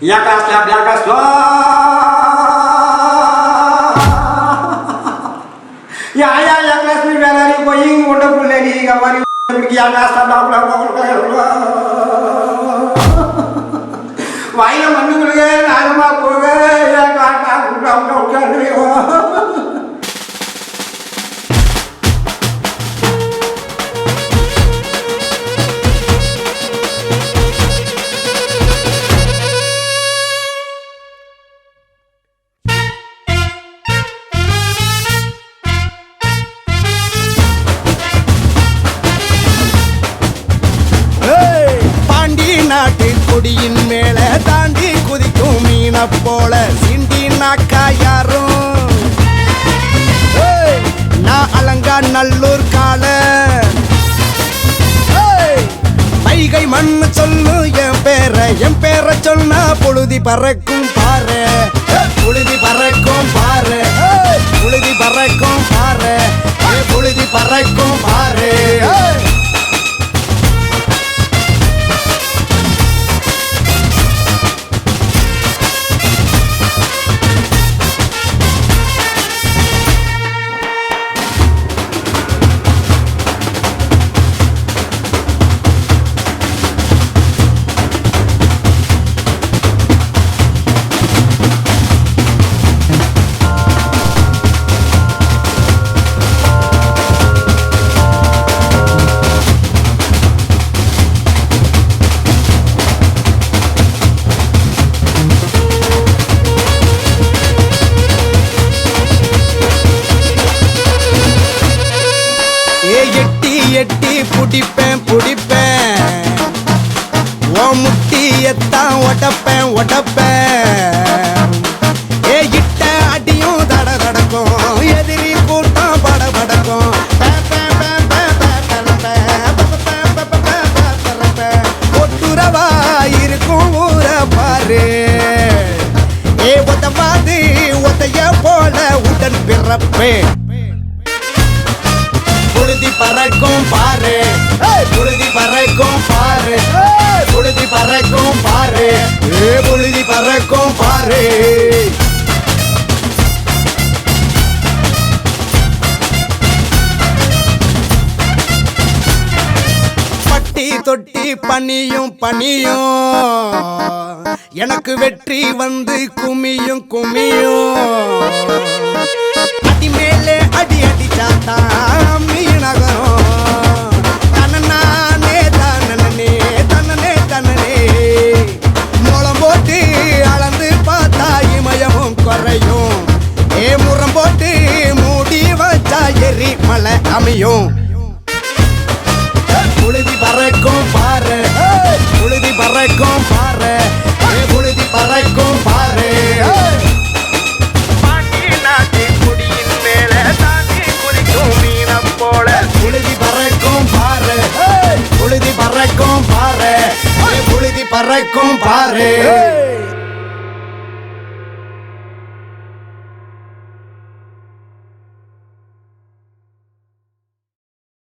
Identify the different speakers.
Speaker 1: Jakaś tam, jakaś ya kelas ni galari going udah boleh ni kamari pergi jakaś tam வாயில மண்ணு கொடுங்க நாகமா போக காட்டா கூட்டா உட்காந்துருக்கோ
Speaker 2: நாட்டு கொடியின் மேல தாண்டி குதிக்கும் மீன போல சிண்டி நாக்கா யாரும் நான் அலங்கா நல்லூர் கால வைகை மண்ணு சொல்லு என் பேரை சொன்னா புழுதி பறக்கும் பாரு புழுதி பறக்கும் பாரு புழுதி பறக்கும் பாரு புழுதி பறக்கும் பாரு எட்டி புடிப்பேன் ஓ முட்டியத்தான் ஒட்டப்பேன் இட்ட அடியும் தடக்கும் எதிரி கூட்டம் படபடக்கும் ஒட்டுறவா இருக்கும் ஊர பாரு ஒத்தவாது ஒத்தைய போல உடன் பிறப்பேன் புழுதி பறக்கும் பாரு புழுதி பறக்கும் பாரு புழுதி பறக்கும் பாரு புழுதி பறக்கும் பாரு பட்டி தொட்டி பனியும் எனக்கு வெற்றி வந்து குமியும் அடி மேலே அடி அடிச்சாத்தா மீனகரம் தன்னே தன்னனே மூலம் போட்டு அளந்து பார்த்தா இமயமும் குறையும் முறம் போட்டு மூடி வச்சா எரி மலை அமையும் புழுதி பறக்கும் பாரு புழுதி பறக்கும் பாரு புழுதி பறக்கும் பாரு புழுதி பறக்கும் பாரு புழுதி பறக்கும் பாரு புழுதி பறக்கும் பாரு